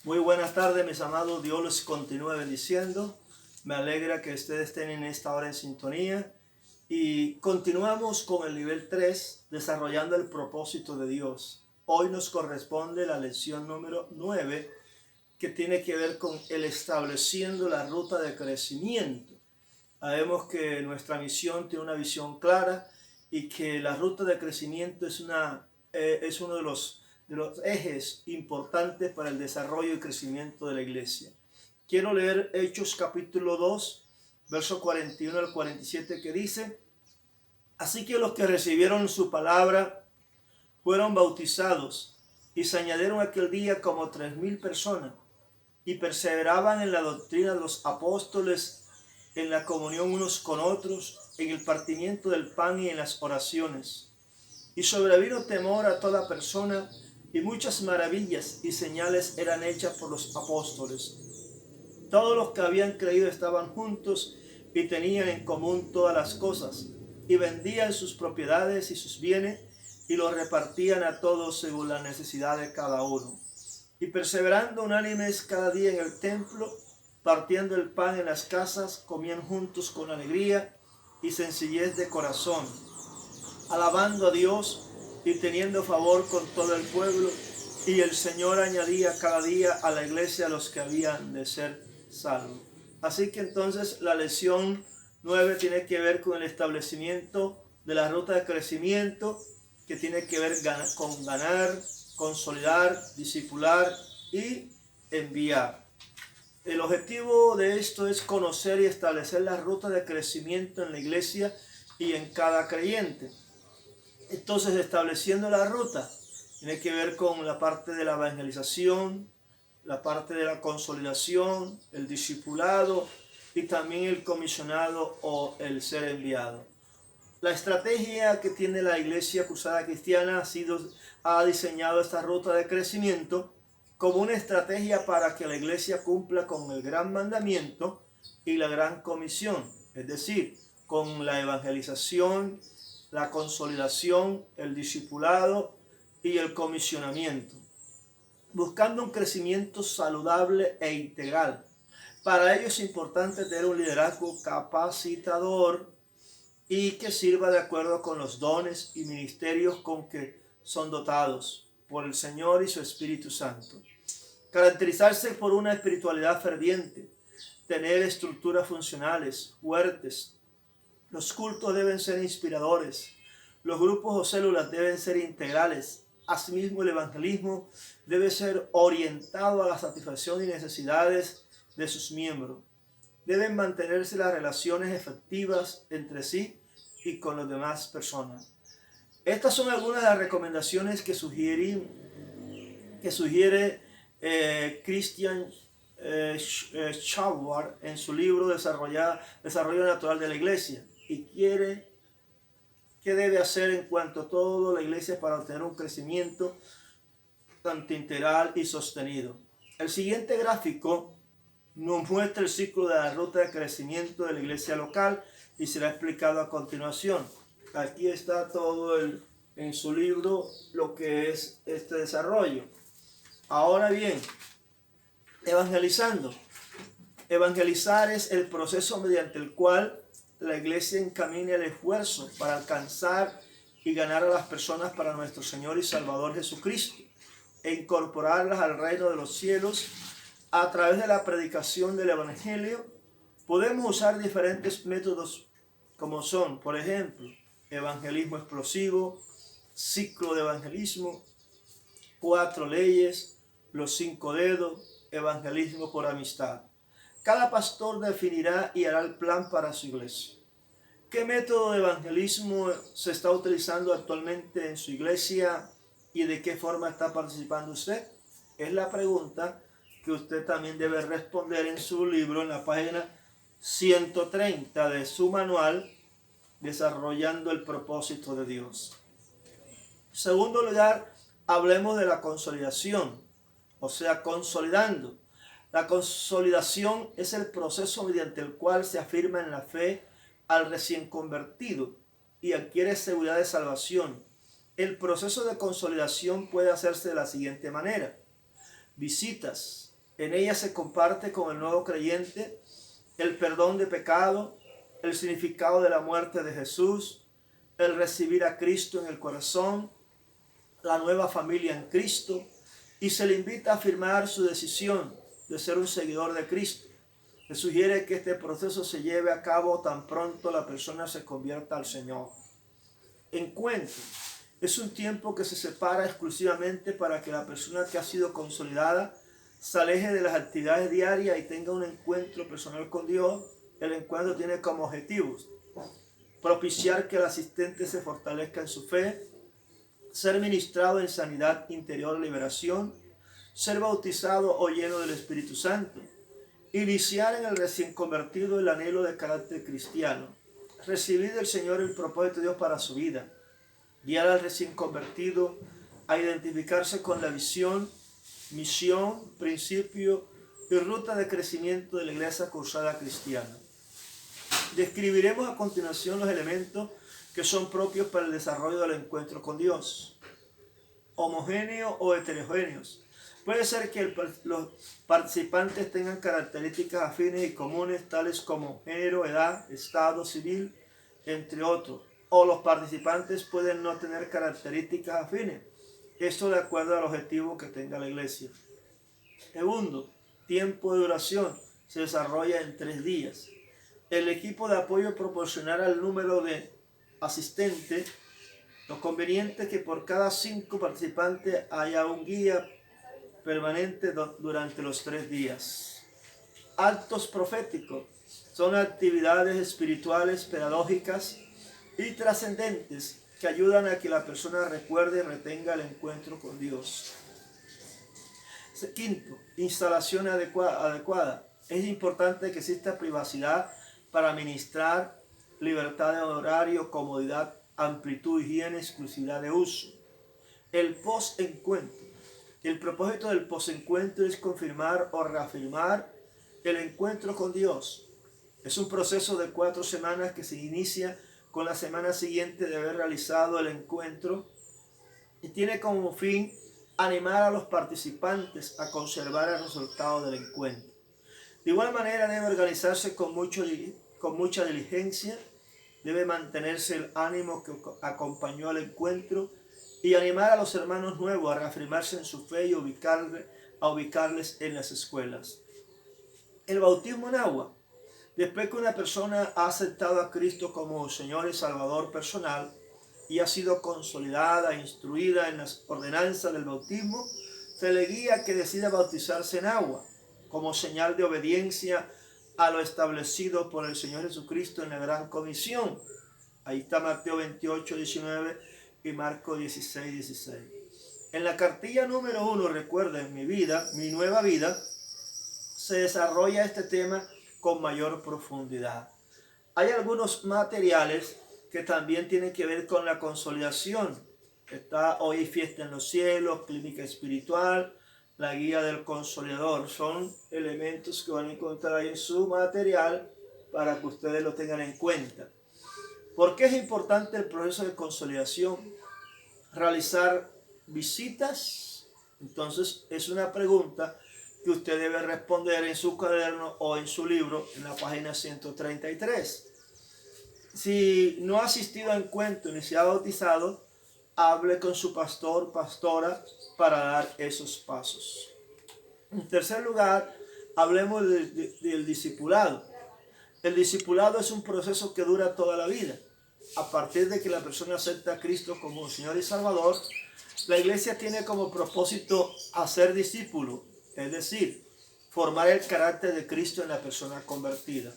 Muy buenas tardes, mis amados. Dios los continúe bendiciendo. Me alegra que ustedes estén en esta hora en sintonía. Y continuamos con el nivel 3, desarrollando el propósito de Dios. Hoy nos corresponde la lección número 9, que tiene que ver con el estableciendo la ruta de crecimiento. Sabemos que nuestra misión tiene una visión clara y que la ruta de crecimiento es uno de los ejes importantes para el desarrollo y crecimiento de la iglesia. Quiero leer Hechos capítulo 2, verso 41 al 47, que dice: Así que los que recibieron su palabra fueron bautizados, y se añadieron aquel día como 3,000 personas, y perseveraban en la doctrina de los apóstoles, en la comunión unos con otros, en el partimiento del pan y en las oraciones. Y sobrevino temor a toda persona, y muchas maravillas y señales eran hechas por los apóstoles. Todos los que habían creído estaban juntos y tenían en común todas las cosas, y vendían sus propiedades y sus bienes, y los repartían a todos según la necesidad de cada uno. Y perseverando unánimes cada día en el templo, partiendo el pan en las casas, comían juntos con alegría y sencillez de corazón, alabando a Dios y teniendo favor con todo el pueblo, y el Señor añadía cada día a la iglesia a los que habían de ser salvos. Así que entonces la lección 9 tiene que ver con el establecimiento de la ruta de crecimiento, que tiene que ver con ganar, consolidar, discipular y enviar. El objetivo de esto es conocer y establecer la ruta de crecimiento en la iglesia y en cada creyente. Entonces, estableciendo la ruta, tiene que ver con la parte de la evangelización, la parte de la consolidación, el discipulado y también el comisionado o el ser enviado. La estrategia que tiene la Iglesia Cruzada Cristiana ha diseñado esta ruta de crecimiento como una estrategia para que la iglesia cumpla con el gran mandamiento y la gran comisión, es decir, con la evangelización, la consolidación, el discipulado y el comisionamiento, buscando un crecimiento saludable e integral. Para ello es importante tener un liderazgo capacitador y que sirva de acuerdo con los dones y ministerios con que son dotados por el Señor y su Espíritu Santo. Caracterizarse por una espiritualidad ferviente, tener estructuras funcionales fuertes. Los cultos deben ser inspiradores, los grupos o células deben ser integrales. Asimismo, el evangelismo debe ser orientado a la satisfacción y necesidades de sus miembros. Deben mantenerse las relaciones efectivas entre sí y con las demás personas. Estas son algunas de las recomendaciones que sugiere Christian Schawar en su libro Desarrollo Natural de la Iglesia, y qué debe hacer en cuanto a todo la iglesia para obtener un crecimiento tanto integral y sostenido. El siguiente gráfico nos muestra el ciclo de la ruta de crecimiento de la iglesia local y será explicado a continuación. Aquí está todo en su libro lo que es este desarrollo. Ahora bien, evangelizando. Evangelizar es el proceso mediante el cual la iglesia encamina el esfuerzo para alcanzar y ganar a las personas para nuestro Señor y Salvador Jesucristo e incorporarlas al reino de los cielos a través de la predicación del evangelio. Podemos usar diferentes métodos como son, por ejemplo, evangelismo explosivo, ciclo de evangelismo, 4 leyes, los 5 dedos, evangelismo por amistad. Cada pastor definirá y hará el plan para su iglesia. ¿Qué método de evangelismo se está utilizando actualmente en su iglesia y de qué forma está participando usted? Es la pregunta que usted también debe responder en su libro, en la página 130 de su manual, Desarrollando el propósito de Dios. En segundo lugar, hablemos de la consolidación, o sea, consolidando. La consolidación es el proceso mediante el cual se afirma en la fe al recién convertido y adquiere seguridad de salvación. El proceso de consolidación puede hacerse de la siguiente manera: visitas, En ella se comparte con el nuevo creyente el perdón de pecado, el significado de la muerte de Jesús, el recibir a Cristo en el corazón, la nueva familia en Cristo, y se le invita a afirmar su decisión de ser un seguidor de Cristo. Se sugiere que este proceso se lleve a cabo tan pronto la persona se convierta al Señor. Encuentro es un tiempo que se separa exclusivamente para que la persona que ha sido consolidada se aleje de las actividades diarias y tenga un encuentro personal con Dios. El encuentro tiene como objetivos propiciar que el asistente se fortalezca en su fe, ser ministrado en sanidad interior, liberación, ser bautizado o lleno del Espíritu Santo, iniciar en el recién convertido el anhelo de carácter cristiano, recibir del Señor el propósito de Dios para su vida, guiar al recién convertido a identificarse con la visión, misión, principio y ruta de crecimiento de la Iglesia Cruzada Cristiana. Describiremos a continuación los elementos que son propios para el desarrollo del encuentro con Dios. Homogéneos o heterogéneos. Puede ser que los participantes tengan características afines y comunes, tales como género, edad, estado civil, entre otros. O los participantes pueden no tener características afines. Esto de acuerdo al objetivo que tenga la iglesia. Segundo, tiempo de duración. Se desarrolla en 3 días. El equipo de apoyo proporcionará el número de asistentes. Lo conveniente es que por cada 5 participantes haya un guía permanente durante los 3 días. Actos proféticos son actividades espirituales, pedagógicas y trascendentes que ayudan a que la persona recuerde y retenga el encuentro con Dios. Quinto, instalación adecuada. Es importante que exista privacidad para ministrar, libertad de horario, comodidad, amplitud, higiene, exclusividad de uso. El post-encuentro. El propósito del post-encuentro es confirmar o reafirmar el encuentro con Dios. Es un proceso de 4 semanas que se inicia con la semana siguiente de haber realizado el encuentro y tiene como fin animar a los participantes a conservar el resultado del encuentro. De igual manera debe organizarse con mucha diligencia, debe mantenerse el ánimo que acompañó al encuentro y animar a los hermanos nuevos a reafirmarse en su fe y a ubicarles en las escuelas. El bautismo en agua. Después que una persona ha aceptado a Cristo como Señor y Salvador personal y ha sido consolidada e instruida en las ordenanzas del bautismo, se le guía a que decida bautizarse en agua como señal de obediencia a lo establecido por el Señor Jesucristo en la Gran Comisión. Ahí está Mateo 28, 19 y Marcos 16, 16. En la cartilla número 1, recuerden, mi nueva vida, se desarrolla este tema con mayor profundidad. Hay algunos materiales que también tienen que ver con la consolidación. Está Hoy Fiesta en los Cielos, Clínica Espiritual, la Guía del Consolidador. Son elementos que van a encontrar ahí en su material para que ustedes lo tengan en cuenta. ¿Por qué es importante el proceso de consolidación? Realizar visitas. Entonces es una pregunta que usted debe responder en su cuaderno o en su libro en la página 133. Si no ha asistido a encuentro ni se ha bautizado, hable con su pastor, pastora, para dar esos pasos. En tercer lugar, hablemos del discipulado. El discipulado es un proceso que dura toda la vida. A partir de que la persona acepta a Cristo como Señor y Salvador, la iglesia tiene como propósito hacer discípulo, es decir, formar el carácter de Cristo en la persona convertida.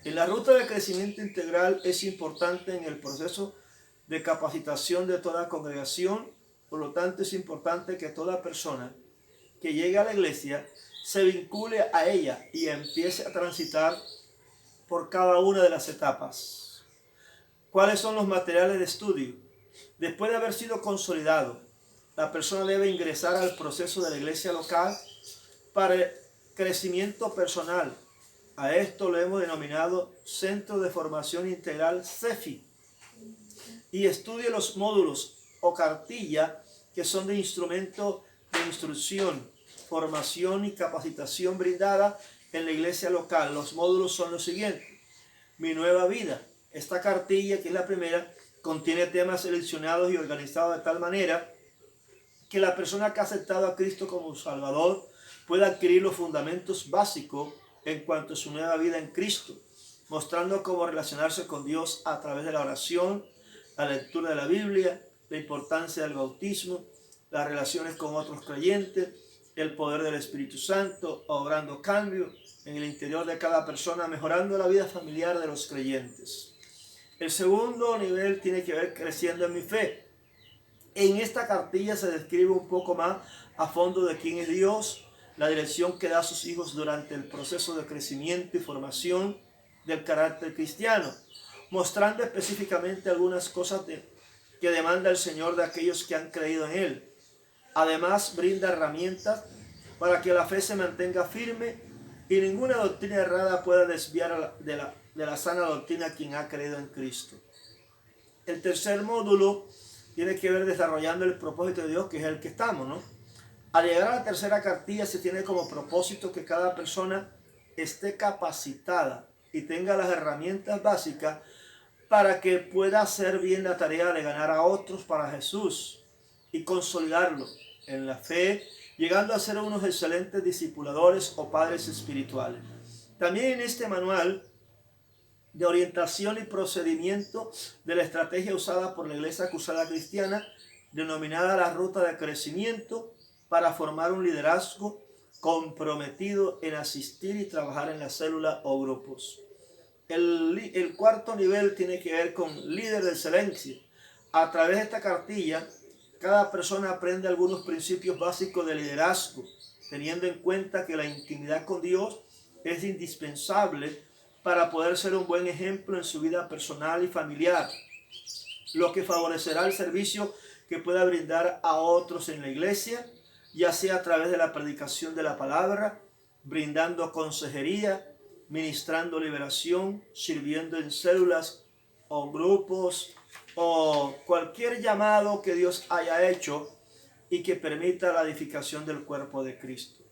En la ruta de crecimiento integral es importante en el proceso de capacitación de toda congregación. Por lo tanto, es importante que toda persona que llegue a la iglesia se vincule a ella y empiece a transitar por cada una de las etapas. ¿Cuáles son los materiales de estudio? Después de haber sido consolidado, la persona debe ingresar al proceso de la iglesia local para el crecimiento personal. A esto lo hemos denominado Centro de Formación Integral CEFI. Y estudie los módulos o cartilla que son de instrumento de instrucción formación y capacitación brindada en la iglesia local. Los módulos son los siguientes. Mi nueva vida. Esta cartilla, que es la primera, contiene temas seleccionados y organizados de tal manera que la persona que ha aceptado a Cristo como Salvador pueda adquirir los fundamentos básicos en cuanto a su nueva vida en Cristo, mostrando cómo relacionarse con Dios a través de la oración, la lectura de la Biblia, la importancia del bautismo, las relaciones con otros creyentes, el poder del Espíritu Santo, obrando cambio en el interior de cada persona, mejorando la vida familiar de los creyentes. El segundo nivel tiene que ver creciendo en mi fe. En esta cartilla se describe un poco más a fondo de quién es Dios, la dirección que da a sus hijos durante el proceso de crecimiento y formación del carácter cristiano, mostrando específicamente algunas cosas que demanda el Señor de aquellos que han creído en Él. Además, brinda herramientas para que la fe se mantenga firme y ninguna doctrina errada pueda desviar de la sana doctrina a quien ha creído en Cristo. El tercer módulo tiene que ver desarrollando el propósito de Dios, que es el que estamos, ¿no? Al llegar a la tercera cartilla se tiene como propósito que cada persona esté capacitada y tenga las herramientas básicas para que pueda hacer bien la tarea de ganar a otros para Jesús y consolidarlo en la fe, llegando a ser unos excelentes discipuladores o padres espirituales. También en este manual de orientación y procedimiento de la estrategia usada por la Iglesia Cruzada Cristiana, denominada la ruta de crecimiento, para formar un liderazgo comprometido en asistir y trabajar en la célula o grupos. El cuarto nivel tiene que ver con líder de excelencia. A través de esta cartilla, cada persona aprende algunos principios básicos de liderazgo, teniendo en cuenta que la intimidad con Dios es indispensable para poder ser un buen ejemplo en su vida personal y familiar, lo que favorecerá el servicio que pueda brindar a otros en la iglesia, ya sea a través de la predicación de la palabra, brindando consejería, ministrando liberación, sirviendo en células o grupos, o cualquier llamado que Dios haya hecho y que permita la edificación del cuerpo de Cristo.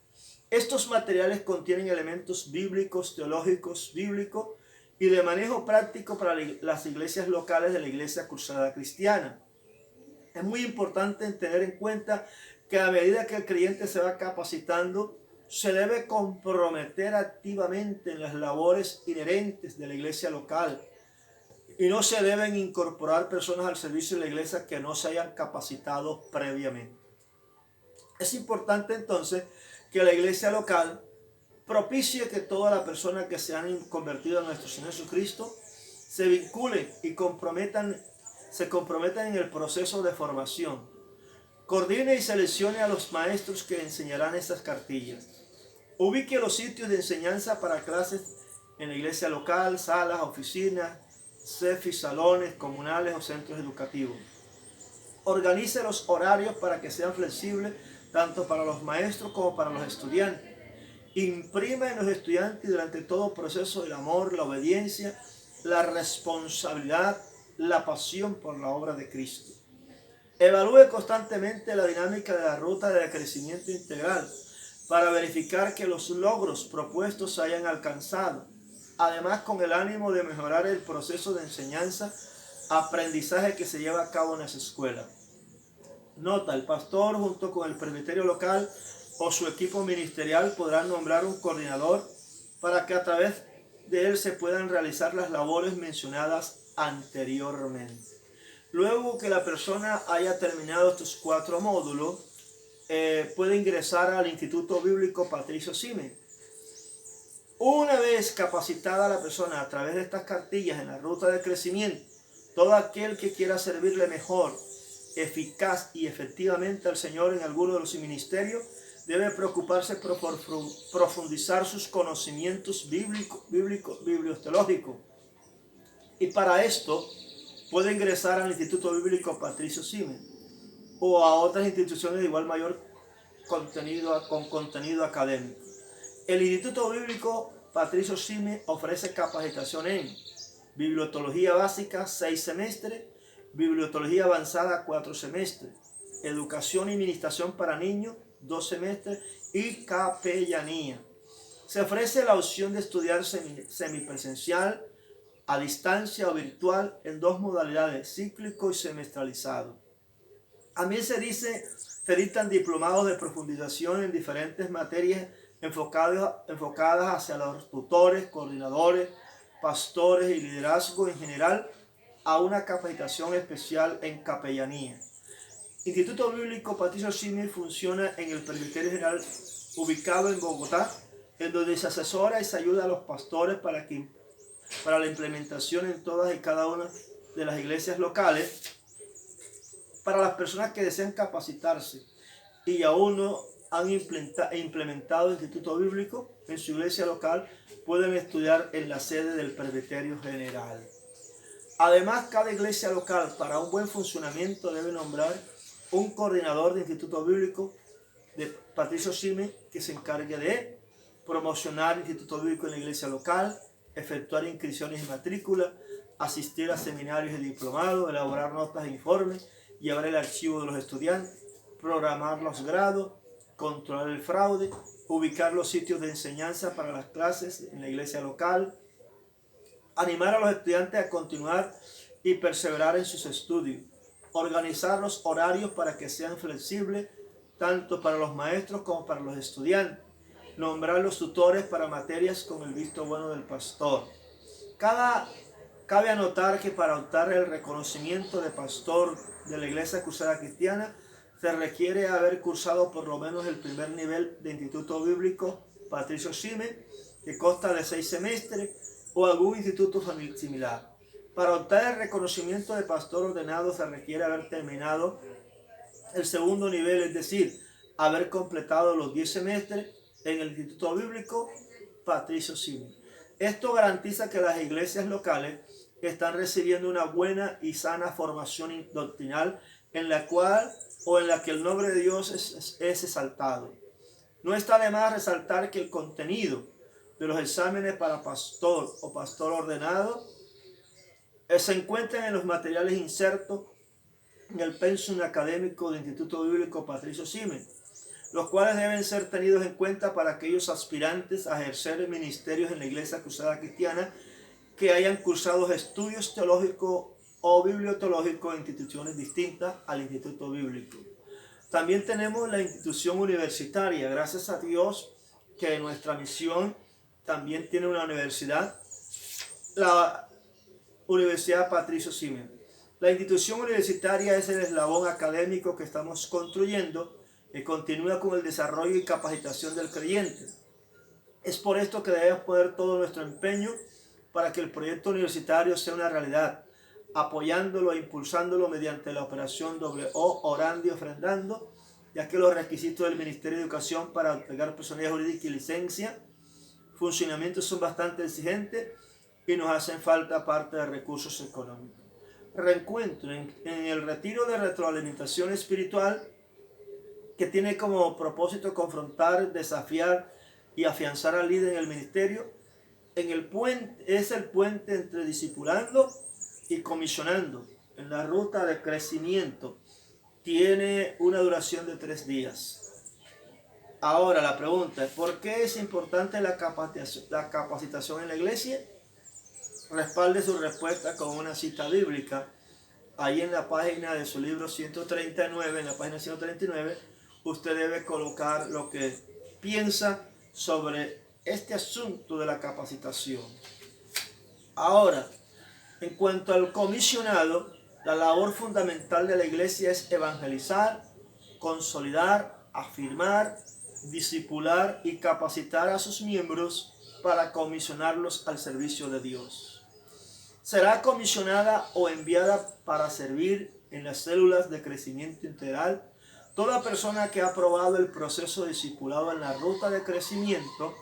Estos materiales contienen elementos bíblicos, teológicos, bíblicos y de manejo práctico para las iglesias locales de la Iglesia Cruzada Cristiana. Es muy importante tener en cuenta que a medida que el creyente se va capacitando, se debe comprometer activamente en las labores inherentes de la iglesia local y no se deben incorporar personas al servicio de la iglesia que no se hayan capacitado previamente. Es importante entonces que la iglesia local propicie que toda la persona que se han convertido en nuestro Señor Jesucristo se vinculen y se comprometan en el proceso de formación. Coordine y seleccione a los maestros que enseñarán estas cartillas. Ubique los sitios de enseñanza para clases en la iglesia local, salas, oficinas, CEFIS, salones comunales o centros educativos. Organice los horarios para que sean flexibles tanto para los maestros como para los estudiantes. Imprima en los estudiantes durante todo el proceso el amor, la obediencia, la responsabilidad, la pasión por la obra de Cristo. Evalúe constantemente la dinámica de la ruta de crecimiento integral para verificar que los logros propuestos se hayan alcanzado. Además, con el ánimo de mejorar el proceso de enseñanza, aprendizaje que se lleva a cabo en las escuelas. Nota: el pastor junto con el presbiterio local o su equipo ministerial podrán nombrar un coordinador para que a través de él se puedan realizar las labores mencionadas anteriormente. Luego que la persona haya terminado estos 4 módulos, puede ingresar al Instituto Bíblico Patricio Sime. Una vez capacitada la persona a través de estas cartillas en la ruta de crecimiento, todo aquel que quiera servirle mejor, eficaz y efectivamente al Señor en alguno de los ministerios debe preocuparse por profundizar sus conocimientos biblioteológicos. Y para esto puede ingresar al Instituto Bíblico Patricio Sime o a otras instituciones de igual mayor con contenido académico. El Instituto Bíblico Patricio Sime ofrece capacitación en bibliotología básica 6 semestres, bibliotología avanzada 4 semestres, educación y administración para niños 2 semestres y capellanía. Se ofrece la opción de estudiar semipresencial, a distancia o virtual en dos modalidades, cíclico y semestralizado. También se dictan diplomados de profundización en diferentes materias enfocadas hacia los tutores, coordinadores, pastores y liderazgo en general, a una capacitación especial en capellanía. Instituto Bíblico Patricio Simi funciona en el Presbiterio General ubicado en Bogotá, en donde se asesora y se ayuda a los pastores para la implementación en todas y cada una de las iglesias locales, para las personas que desean capacitarse y aún no han implementado el Instituto Bíblico en su iglesia local, pueden estudiar en la sede del Presbiterio General. Además, cada iglesia local, para un buen funcionamiento, debe nombrar un coordinador de Instituto Bíblico de Patricio Simi, que se encargue de promocionar el Instituto Bíblico en la iglesia local, efectuar inscripciones y matrícula, asistir a seminarios y diplomados, elaborar notas e informes, llevar el archivo de los estudiantes, programar los grados, controlar el fraude, ubicar los sitios de enseñanza para las clases en la iglesia local, animar a los estudiantes a continuar y perseverar en sus estudios, organizar los horarios para que sean flexibles tanto para los maestros como para los estudiantes, nombrar los tutores para materias con el visto bueno del pastor. Cabe anotar que para optar el reconocimiento de pastor de la Iglesia Cruzada Cristiana se requiere haber cursado por lo menos el primer nivel de Instituto Bíblico Patricio Simi, que consta de 6 semestres, o algún instituto similar. Para optar el reconocimiento de pastor ordenado se requiere haber terminado el segundo nivel, es decir, haber completado los 10 semestres en el Instituto Bíblico Patricio Simi. Esto garantiza que las iglesias locales están recibiendo una buena y sana formación doctrinal en la que el nombre de Dios es exaltado. No está de más resaltar que el contenido de los exámenes para pastor o pastor ordenado se encuentran en los materiales insertos en el pensum académico del Instituto Bíblico Patricio Simi, los cuales deben ser tenidos en cuenta para aquellos aspirantes a ejercer ministerios en la Iglesia Cruzada Cristiana que hayan cursado estudios teológicos o biblioteológicos en instituciones distintas al Instituto Bíblico. También tenemos la institución universitaria. Gracias a Dios que nuestra misión también tiene una universidad, la Universidad Patricio Simi. La institución universitaria es el eslabón académico que estamos construyendo y continúa con el desarrollo y capacitación del creyente. Es por esto que debemos poner todo nuestro empeño para que el proyecto universitario sea una realidad, apoyándolo e impulsándolo mediante la operación WO, orando y ofrendando, ya que los requisitos del Ministerio de Educación para otorgar personalidad jurídica y licencia, funcionamiento son bastante exigentes y nos hacen falta parte de recursos económicos. Reencuentro en el retiro de retroalimentación espiritual, que tiene como propósito confrontar, desafiar y afianzar al líder en el ministerio. Es el puente entre discipulando y comisionando en la ruta de crecimiento. Tiene una duración de 3 días. Ahora la pregunta es, ¿por qué es importante la capacitación en la iglesia? Respalde su respuesta con una cita bíblica. Ahí en la página de su libro 139, en la página 139, usted debe colocar lo que piensa sobre este asunto de la capacitación. Ahora, en cuanto al comisionado, la labor fundamental de la iglesia es evangelizar, consolidar, afirmar, discipular y capacitar a sus miembros para comisionarlos al servicio de Dios. Será comisionada o enviada para servir en las células de crecimiento integral toda persona que ha aprobado el proceso discipulado en la ruta de crecimiento,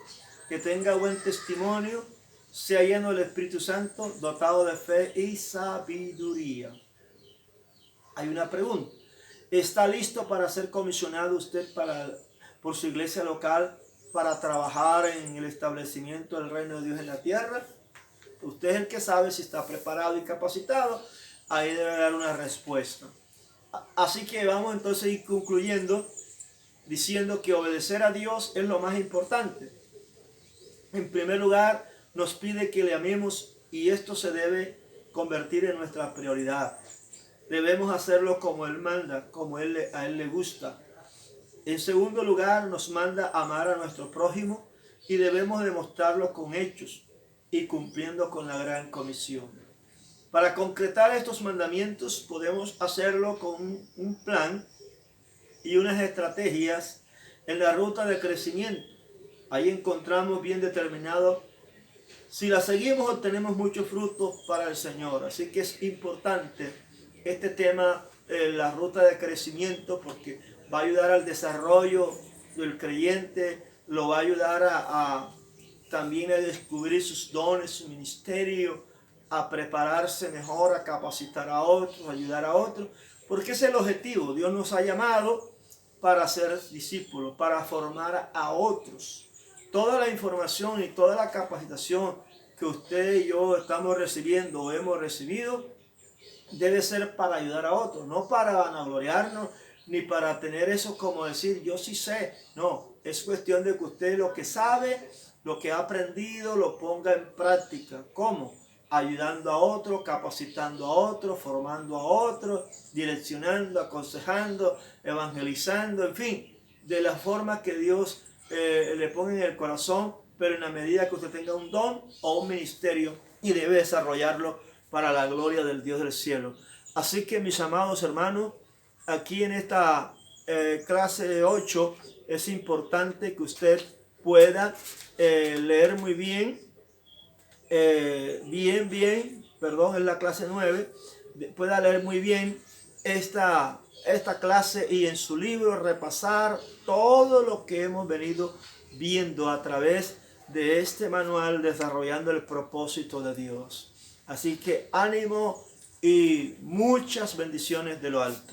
que tenga buen testimonio, sea lleno del Espíritu Santo, dotado de fe y sabiduría. Hay una pregunta. ¿Está listo para ser comisionado usted por su iglesia local para trabajar en el establecimiento del reino de Dios en la tierra? Usted es el que sabe si está preparado y capacitado. Ahí debe dar una respuesta. Así que vamos entonces a ir concluyendo diciendo que obedecer a Dios es lo más importante. En primer lugar, nos pide que le amemos y esto se debe convertir en nuestra prioridad. Debemos hacerlo como Él manda, como a Él le gusta. En segundo lugar, nos manda amar a nuestro prójimo y debemos demostrarlo con hechos y cumpliendo con la gran comisión. Para concretar estos mandamientos podemos hacerlo con un plan y unas estrategias en la ruta de crecimiento. Ahí encontramos bien determinado, si la seguimos obtenemos muchos frutos para el Señor. Así que es importante este tema, la ruta de crecimiento, porque va a ayudar al desarrollo del creyente, lo va a ayudar también a descubrir sus dones, su ministerio, a prepararse mejor, a capacitar a otros, a ayudar a otros, porque ese es el objetivo. Dios nos ha llamado para ser discípulos, para formar a otros. Toda la información y toda la capacitación que usted y yo estamos recibiendo o hemos recibido debe ser para ayudar a otros, no para vanagloriarnos ni para tener eso como decir yo sí sé. No, es cuestión de que usted lo que sabe, lo que ha aprendido, lo ponga en práctica. ¿Cómo? Ayudando a otros, capacitando a otros, formando a otros, direccionando, aconsejando, evangelizando, en fin, de la forma que Dios le pone en el corazón, pero en la medida que usted tenga un don o un ministerio y debe desarrollarlo para la gloria del Dios del cielo. Así que mis amados hermanos, aquí en esta clase 8 es importante que usted pueda leer muy bien, perdón, es la clase 9, pueda leer muy bien esta clase y en su libro repasar todo lo que hemos venido viendo a través de este manual desarrollando el propósito de Dios. Así que ánimo y muchas bendiciones de lo alto.